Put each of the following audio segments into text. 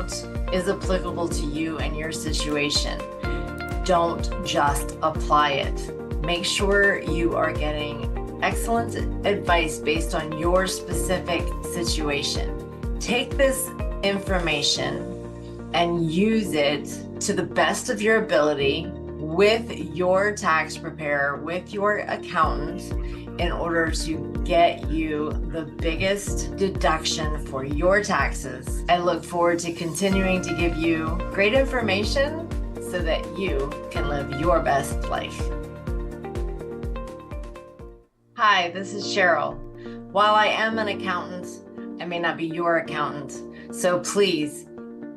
out is applicable to you and your situation. Don't just apply it. Make sure you are getting excellent advice based on your specific situation. Take this information and use it to the best of your ability with your tax preparer, with your accountant, in order to get you the biggest deduction for your taxes. I look forward to continuing to give you great information so that you can live your best life. Hi, this is Cheryl. While I am an accountant, I may not be your accountant. So please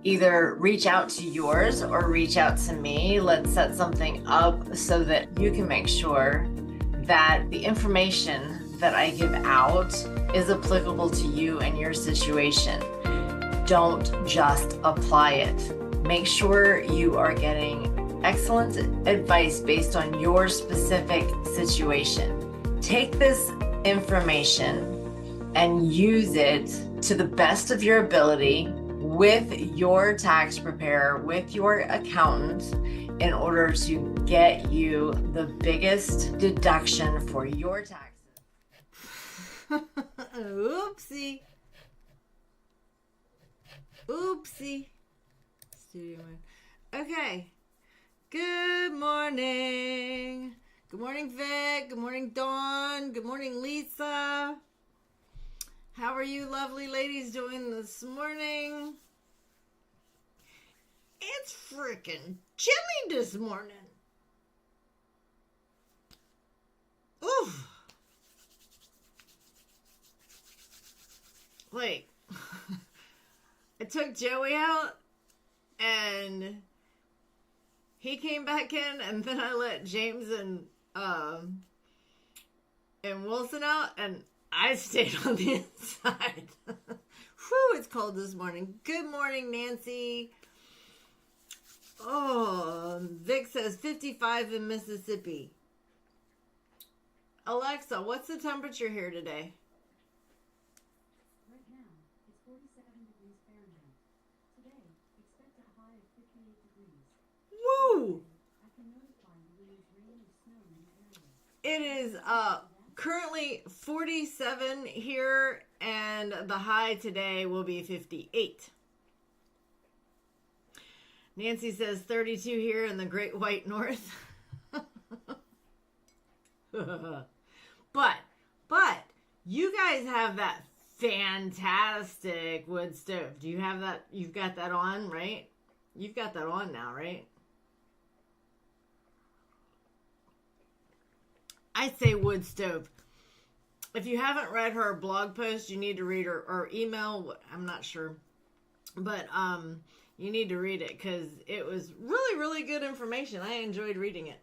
either reach out to yours or reach out to me. Let's set something up so that you can make sure that the information that I give out is applicable to you and your situation. Don't just apply it. Make sure you are getting excellent advice based on your specific situation. Take this information and use it to the best of your ability with your tax preparer, with your accountant, in order to get you the biggest deduction for your taxes. Oopsie. Oopsie. Studio mode. Okay. Good morning. Good morning, Vic. Good morning, Dawn. Good morning, Lisa. How are you lovely ladies doing this morning? It's freaking chilly this morning. Oof. Like, I took Joey out and he came back in, and then I let James and Wilson out, and I stayed on the inside. Whew, it's cold this morning. Good morning, Nancy. Oh, Vic says 55 in Mississippi. Alexa, what's the temperature here today? Right now, it's 47 degrees Fahrenheit. Today, expect a high of 58 degrees. Woo! I can notify you when there's rain or snow in the area. It is currently 47 here, and the high today will be 58. Nancy says 32 here in the Great White North. But you guys have that fantastic wood stove. Do you have that? You've got that on, right? You've got that on now, right? I say wood stove. If you haven't read her blog post, you need to read her, or email. I'm not sure, but you need to read it because it was really, really good information. I enjoyed reading it.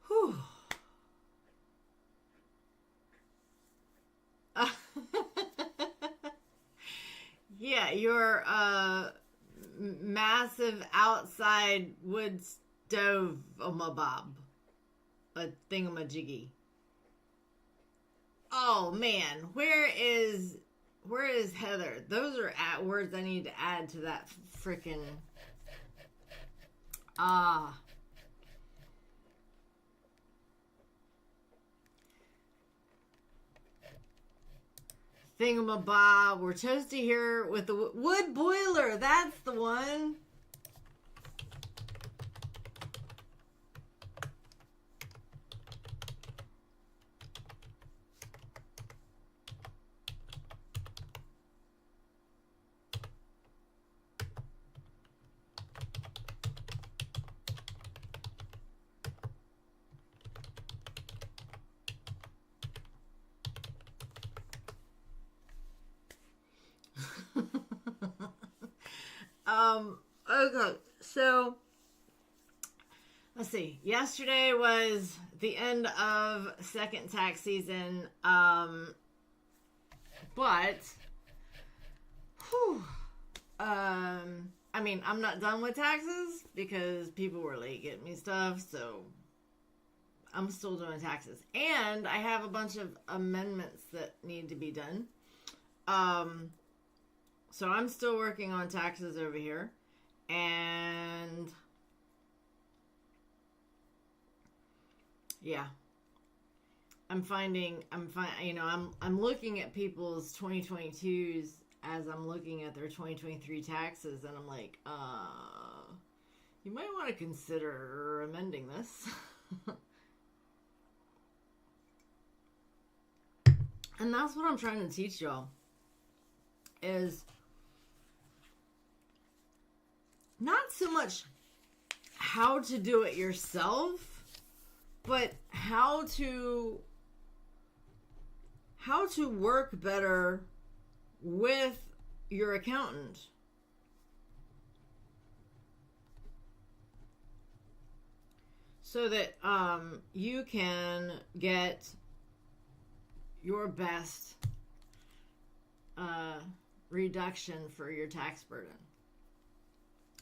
Whew. Yeah, your massive outside wood stove bob, a thingamajiggy. Oh man, where is Heather? Those are words I need to add to that freaking thingamabob. We're toasty here with the wood boiler. That's the one. Okay, so let's see. Yesterday was the end of second tax season, but I mean, I'm not done with taxes because people were late getting me stuff, so I'm still doing taxes. And I have a bunch of amendments that need to be done. So I'm still working on taxes over here. And yeah. I'm looking at people's 2022s as I'm looking at their 2023 taxes, and I'm like, you might want to consider amending this. And that's what I'm trying to teach y'all, is not so much how to do it yourself, but how to work better with your accountant. So that you can get your best reduction for your tax burden.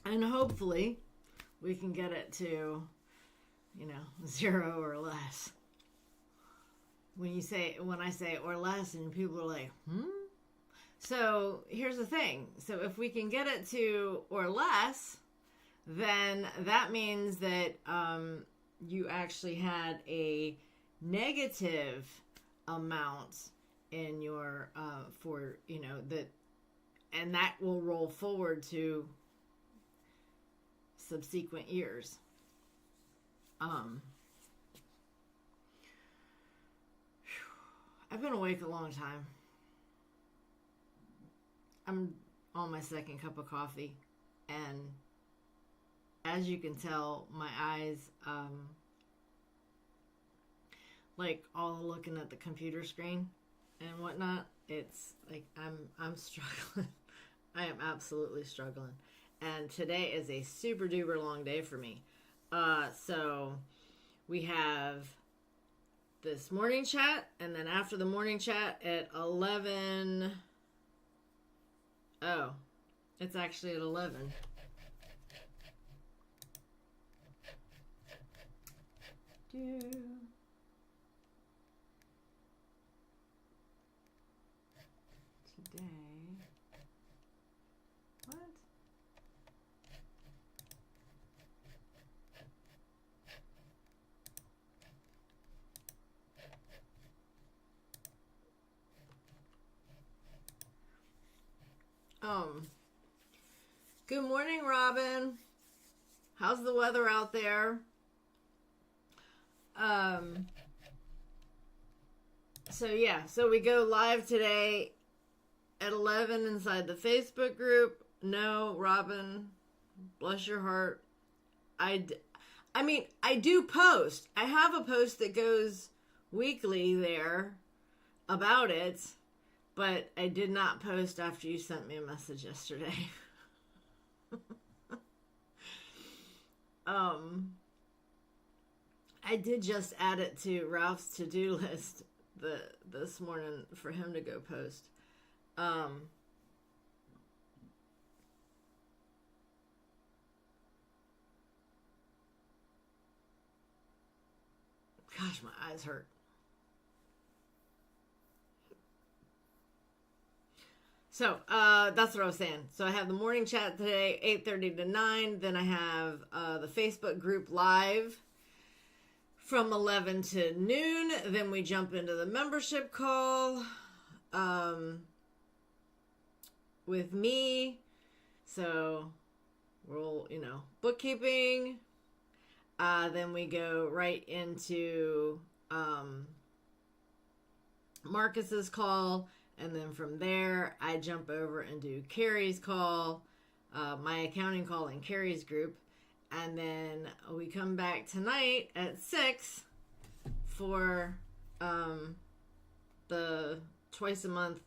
And hopefully we can get it to, 0 or less. When I say or less, and people are like, So here's the thing. So if we can get it to or less, then that means that you actually had a negative amount in your and that will roll forward to subsequent years. I've been awake a long time. I'm on my second cup of coffee, and as you can tell, my eyes, like all looking at the computer screen and whatnot, it's like I'm struggling. I am absolutely struggling. And today is a super duper long day for me. So we have this morning chat, and then after the morning chat at 11. Oh, it's actually at 11. Today. What? Good morning, Robin. How's the weather out there? So we go live today at 11 inside the Facebook group. No, Robin, bless your heart. I do post. I have a post that goes weekly there about it, but I did not post after you sent me a message yesterday. I did just add it to Ralph's to-do list this morning for him to go post. Gosh, my eyes hurt. So, that's what I was saying. So I have the morning chat today, 8:30 to 9. Then I have the Facebook group live from 11 to noon. Then we jump into the membership call with me. So we'll, bookkeeping. Then we go right into Marcus's call. And then from there, I jump over and do Carrie's call, my accounting call in Carrie's group. And then we come back tonight at 6 for the twice a month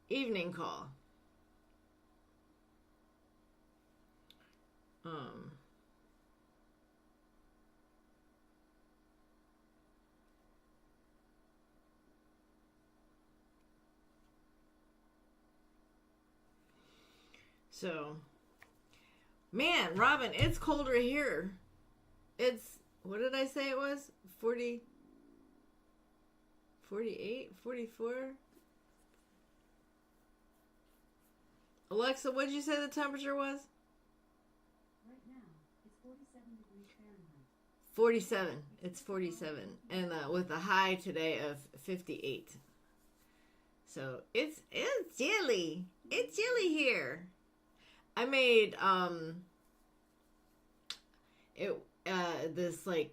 evening call. So Man, Robin, it's colder here. It's, what did I say it was? 40, 48, 44? Alexa, what did you say the temperature was? Right now, it's 47 degrees Fahrenheit. 47. It's 47. And with a high today of 58. So it's chilly. It's chilly here. I made this like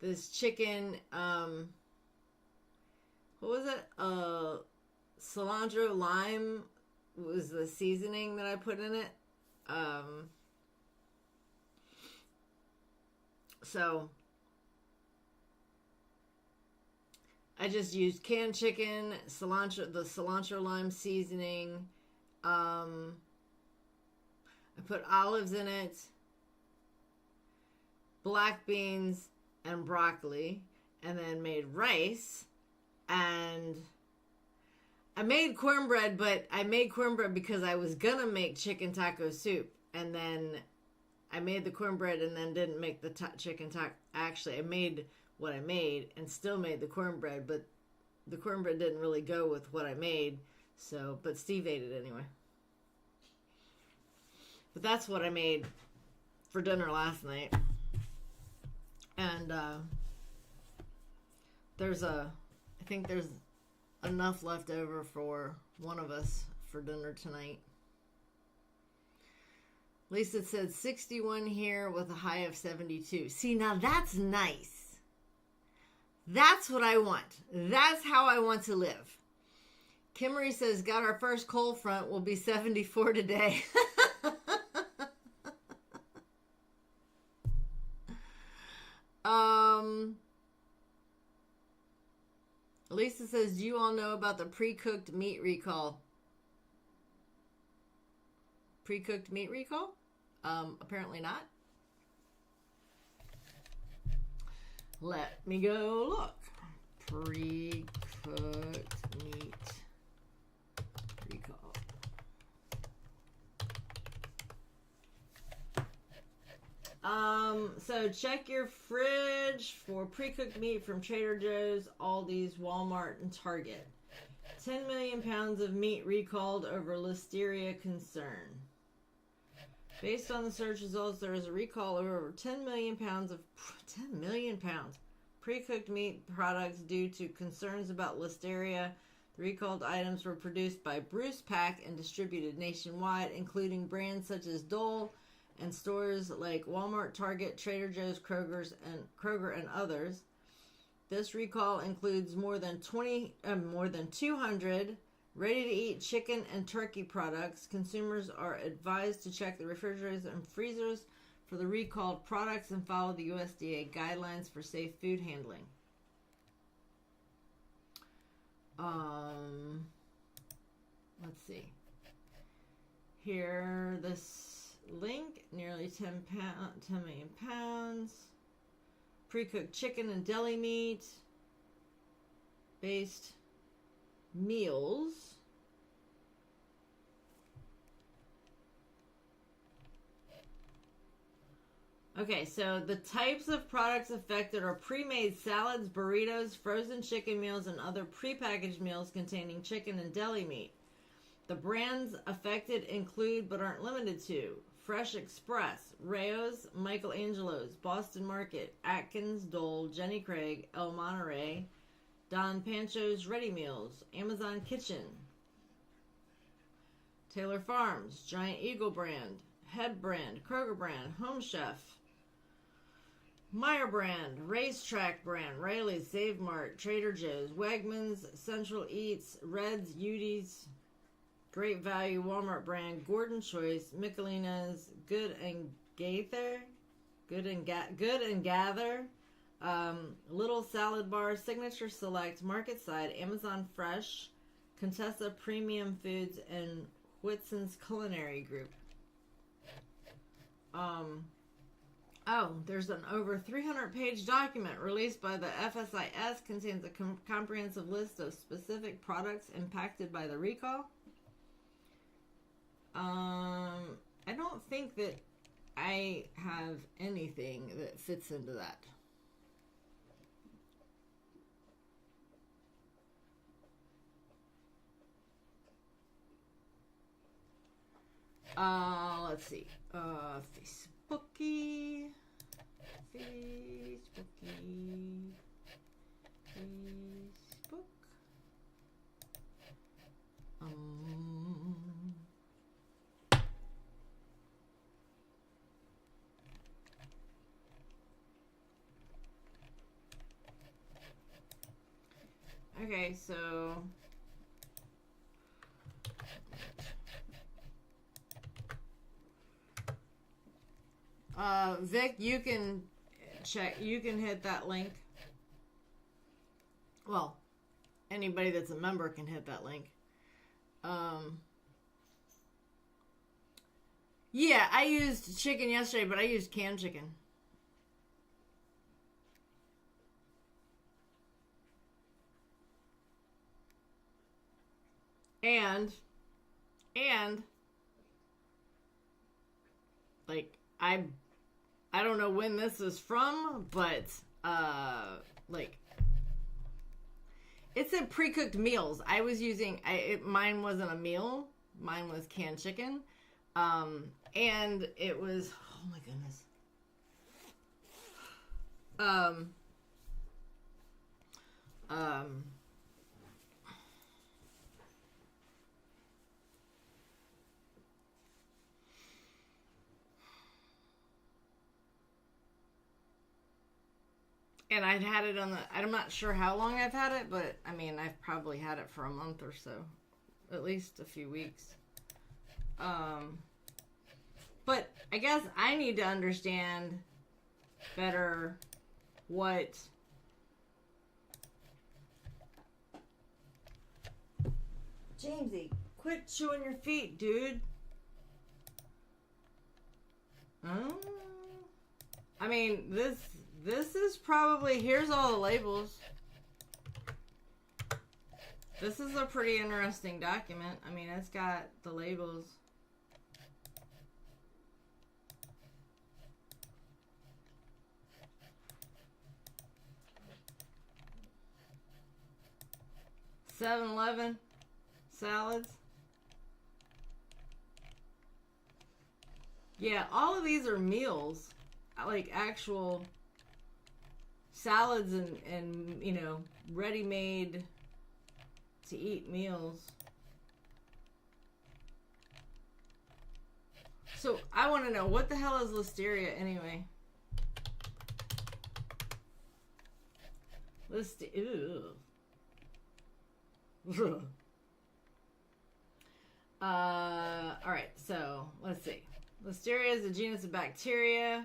this chicken what was it? Cilantro lime was the seasoning that I put in it. So I just used canned chicken, the cilantro lime seasoning. I put olives in it, black beans, and broccoli, and then made rice. And I made cornbread, but I made cornbread because I was gonna make chicken taco soup, and then I made the cornbread and then didn't make the chicken taco. Actually, I made what I made and still made the cornbread, but the cornbread didn't really go with what I made. So, but Steve ate it anyway. But that's what I made for dinner last night. And I think there's enough left over for one of us for dinner tonight. Lisa said 61 here with a high of 72. See, now that's nice. That's what I want. That's how I want to live. Kimmery says, got our first cold front. Will be 74 today. Lisa says, do you all know about the pre-cooked meat recall? Pre-cooked meat recall? Apparently not. Let me go look. Pre-cooked meat recall. So check your fridge for pre-cooked meat from Trader Joe's, Aldi's, Walmart, and Target. 10 million pounds of meat recalled over listeria concern. Based on the search results, there is a recall of over 10 million pounds pre-cooked meat products due to concerns about listeria. The recalled items were produced by Bruce Pack and distributed nationwide, including brands such as Dole and stores like Walmart, Target, Trader Joe's, Kroger, and others. This recall includes more than 200 ready-to-eat chicken and turkey products. Consumers are advised to check the refrigerators and freezers for the recalled products and follow the USDA guidelines for safe food handling. Let's see. Here, this link, nearly 10 million pounds. Pre-cooked chicken and deli meat based meals. Okay, so the types of products affected are pre-made salads, burritos, frozen chicken meals, and other pre-packaged meals containing chicken and deli meat. The brands affected include, but aren't limited to, Fresh Express, Rayo's, Michelangelo's, Boston Market, Atkins, Dole, Jenny Craig, El Monterey, Don Pancho's Ready Meals, Amazon Kitchen, Taylor Farms, Giant Eagle brand, Head brand, Kroger brand, Home Chef, Meyer brand, Racetrack brand, Rayleigh's, Save Mart, Trader Joe's, Wegmans, Central Eats, Red's, Udi's, Great Value, Walmart brand, Gordon Choice, Michelina's, Good and Gather, Little Salad Bar, Signature Select, Market Side, Amazon Fresh, Contessa Premium Foods, and Whitson's Culinary Group. There's an over 300-page document released by the FSIS contains a comprehensive list of specific products impacted by the recall. I don't think that I have anything that fits into that. Let's see. Facebooky. Facebook. Okay, so Vic, you can hit that link. Well, anybody that's a member can hit that link. Yeah, I used chicken yesterday, but I used canned chicken. And like I don't know when this is from, but like it said pre-cooked meals. I was using mine wasn't a meal. Mine was canned chicken. And it was, oh my goodness. And I'd had it I'm not sure how long I've had it, but I mean, I've probably had it for a month or so, at least a few weeks. But I guess I need to understand better what Jamesy, quit chewing your feet, dude. I mean, this is probably, here's all the labels. This is a pretty interesting document. I mean, it's got the labels. $7-Eleven salads. Yeah, all of these are meals, like actual salads and you know, ready-made to eat meals. So I want to know, what the hell is listeria anyway? Ew. Alright, so let's see. Listeria is a genus of bacteria.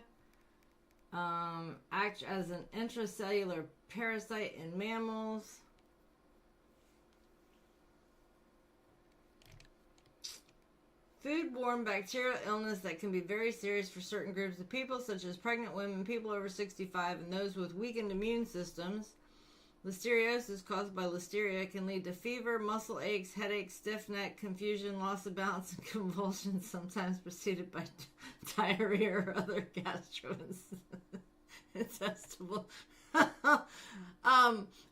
Act as an intracellular parasite in mammals. Foodborne bacterial illness that can be very serious for certain groups of people, such as pregnant women, people over 65, and those with weakened immune systems. Listeriosis caused by listeria can lead to fever, muscle aches, headaches, stiff neck, confusion, loss of balance, and convulsions, sometimes preceded by diarrhea or other gastrointestinal.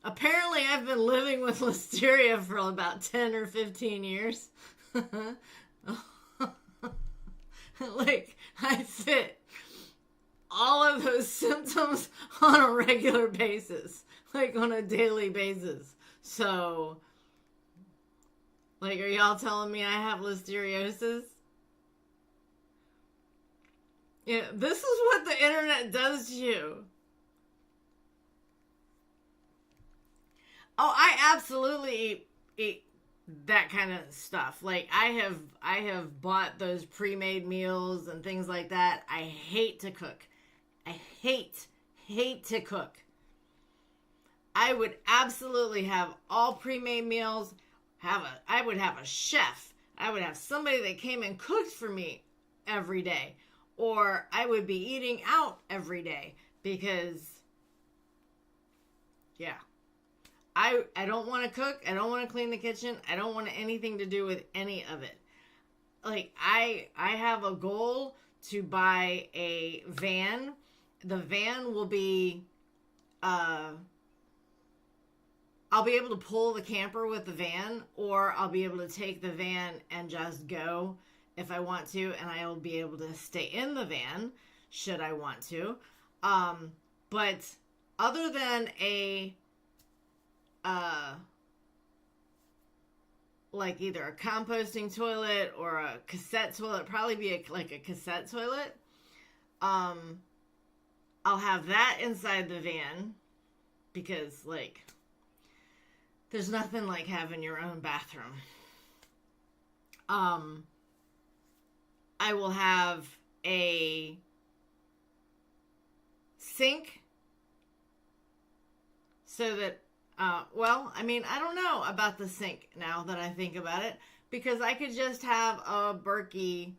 Apparently I've been living with listeria for about 10 or 15 years. Like, I fit all of those symptoms on a regular basis. Like, on a daily basis. So, like, are y'all telling me I have listeriosis? Yeah, this is what the internet does to you. Oh, I absolutely eat that kind of stuff. Like, I have bought those pre-made meals and things like that. I hate to cook. I hate to cook. I would absolutely have all pre-made meals. I would have a chef. I would have somebody that came and cooked for me every day. Or I would be eating out every day because, yeah. I don't want to cook. I don't want to clean the kitchen. I don't want anything to do with any of it. like I have a goal to buy a van. The van will be I'll be able to pull the camper with the van, or I'll be able to take the van and just go if I want to, and I'll be able to stay in the van should I want to. But other than a like either a composting toilet or a cassette toilet, probably be like a cassette toilet. I'll have that inside the van because, like, there's nothing like having your own bathroom. I will have a sink so that well, I mean, I don't know about the sink now that I think about it, because I could just have a Berkey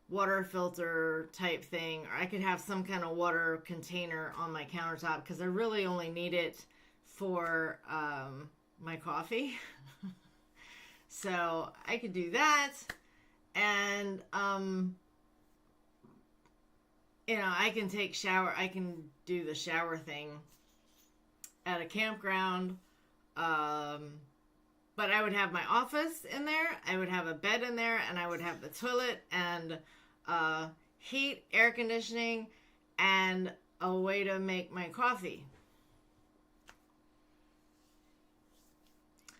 water filter type thing, or I could have some kind of water container on my countertop, because I really only need it for my coffee. So I could do that, and you know, I can do the shower thing at a campground. But I would have my office in there, I would have a bed in there, and I would have the toilet and heat, air conditioning, and a way to make my coffee.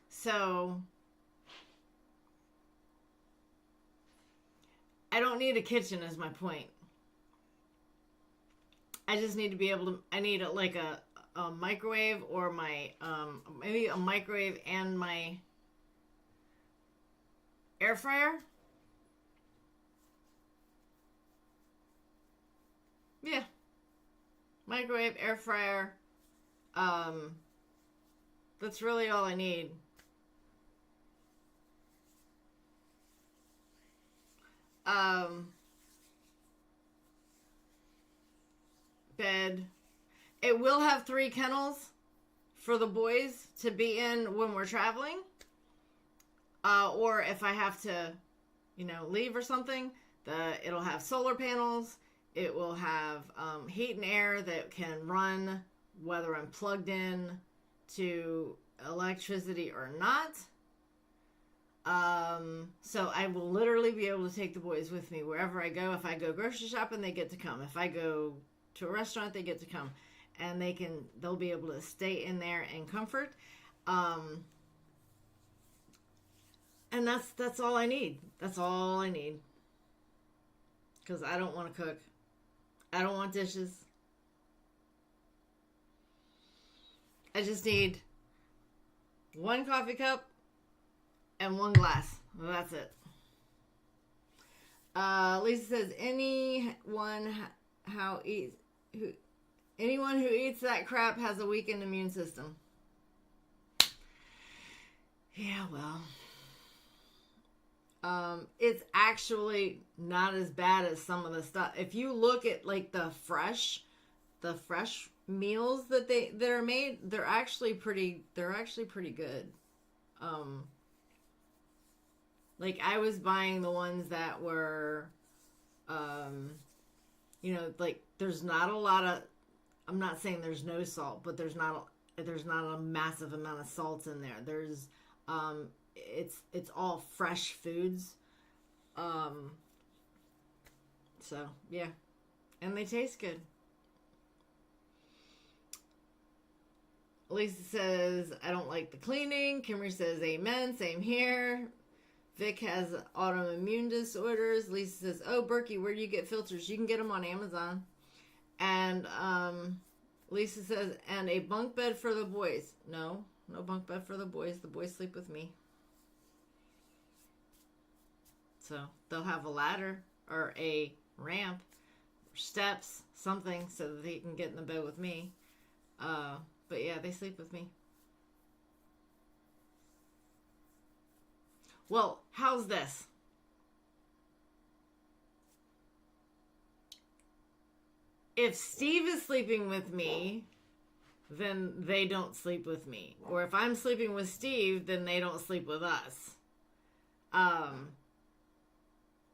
So I don't need a kitchen is my point. I just need to be able to, I need like a microwave, or my maybe a microwave and my air fryer. Yeah, microwave, air fryer. That's really all I need. Bed. It will have 3 kennels for the boys to be in when we're traveling. Or if I have to, you know, leave or something, it'll have solar panels. It will have heat and air that can run whether I'm plugged in to electricity or not. So I will literally be able to take the boys with me wherever I go. If I go grocery shopping, they get to come. If I go to a restaurant, they get to come. And they'll be able to stay in there in comfort. And that's all I need. That's all I need. Because I don't want to cook. I don't want dishes. I just need 1 coffee cup and 1 glass. That's it. Lisa says, anyone who eats that crap has a weakened immune system. Yeah, well, it's actually not as bad as some of the stuff. If you look at like the fresh meals that are made, they're actually pretty good. Like I was buying the ones that were, you know, like there's not a lot of, I'm not saying there's no salt, but there's not a massive amount of salt in there. There's, it's all fresh foods. So yeah, and they taste good. Lisa says, I don't like the cleaning. Kimberly says, amen. Same here. Vic has autoimmune disorders. Lisa says, oh, Berkey, where do you get filters? You can get them on Amazon. And Lisa says, and a bunk bed for the boys. No bunk bed for the boys. The boys sleep with me. So they'll have a ladder or a ramp, or steps, something, so that they can get in the bed with me. But yeah, they sleep with me. Well, how's this? If Steve is sleeping with me, then they don't sleep with me. Or if I'm sleeping with Steve, then they don't sleep with us.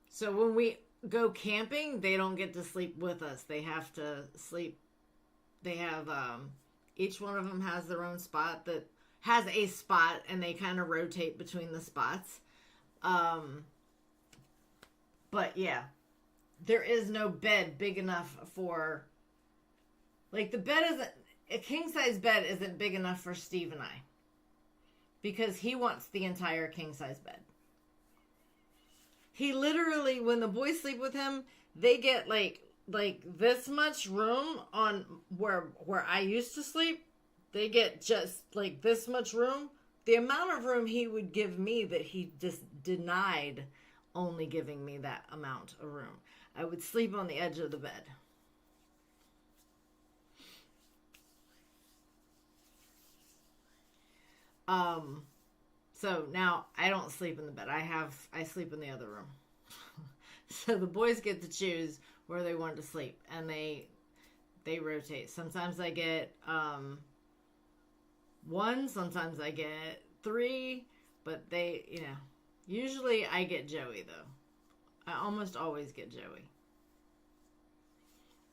So when we go camping, they don't get to sleep with us. They have to sleep. They have, each one of them has their own spot that has a spot, and they kind of rotate between the spots. But yeah, there is no bed big enough for, like, the bed isn't, a king size bed isn't big enough for Steve and I, because he wants the entire king size bed. He literally, when the boys sleep with him, they get like this much room on where I used to sleep. They get just like this much room. The amount of room he would give me that he just denied only giving me that amount of room. I would sleep on the edge of the bed. So now I don't sleep in the bed. I sleep in the other room. So the boys get to choose where they want to sleep, and they rotate. Sometimes I get one, sometimes I get three, but they, usually I get Joey though. I almost always get Joey.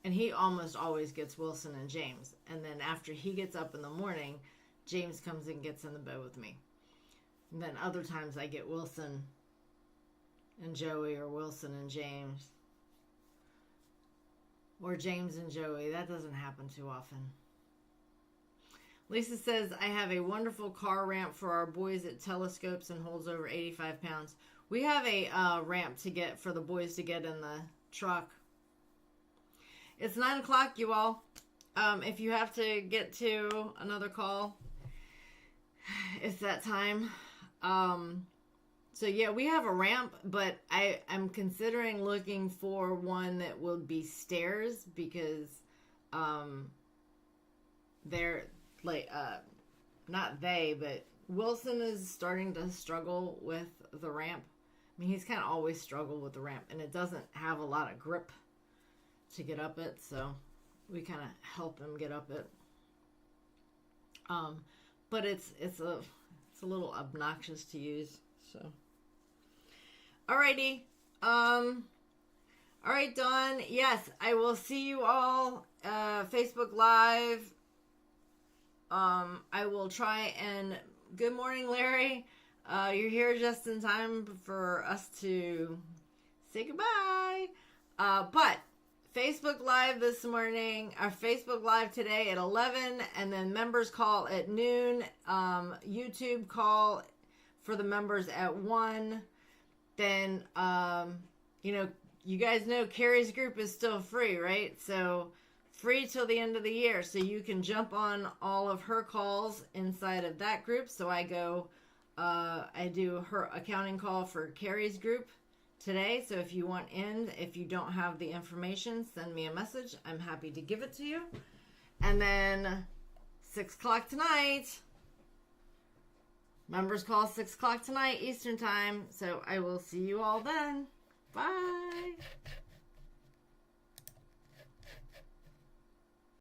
And he almost always gets Wilson and James. And then after he gets up in the morning, James comes and gets in the bed with me. And then other times I get Wilson and Joey, or Wilson and James. Or James and Joey. That doesn't happen too often. Lisa says, I have a wonderful car ramp for our boys. It telescopes and holds over 85 pounds. We have a ramp to get for the boys to get in the truck. It's 9 o'clock, you all. If you have to get to another call, it's that time. So yeah, we have a ramp, but I'm considering looking for one that will be stairs, because they're like, not they, but Wilson is starting to struggle with the ramp. I mean, he's kind of always struggled with the ramp, and it doesn't have a lot of grip to get up it, so we kind of help him get up it. But it's a little obnoxious to use, so. Alrighty. Alright, Dawn. Yes, I will see you all, Facebook Live. I will try and, good morning, Larry. You're here just in time for us to say goodbye. But Facebook Live this morning, our Facebook Live today at 11, and then members call at noon. YouTube call for the members at 1. Then, you guys know Carrie's group is still free, right? So, free till the end of the year. So you can jump on all of her calls inside of that group. So I do her accounting call for Carrie's group today. So if you want in, if you don't have the information, send me a message. I'm happy to give it to you. And then 6 o'clock tonight, members call 6 o'clock tonight Eastern time. So I will see you all then. Bye.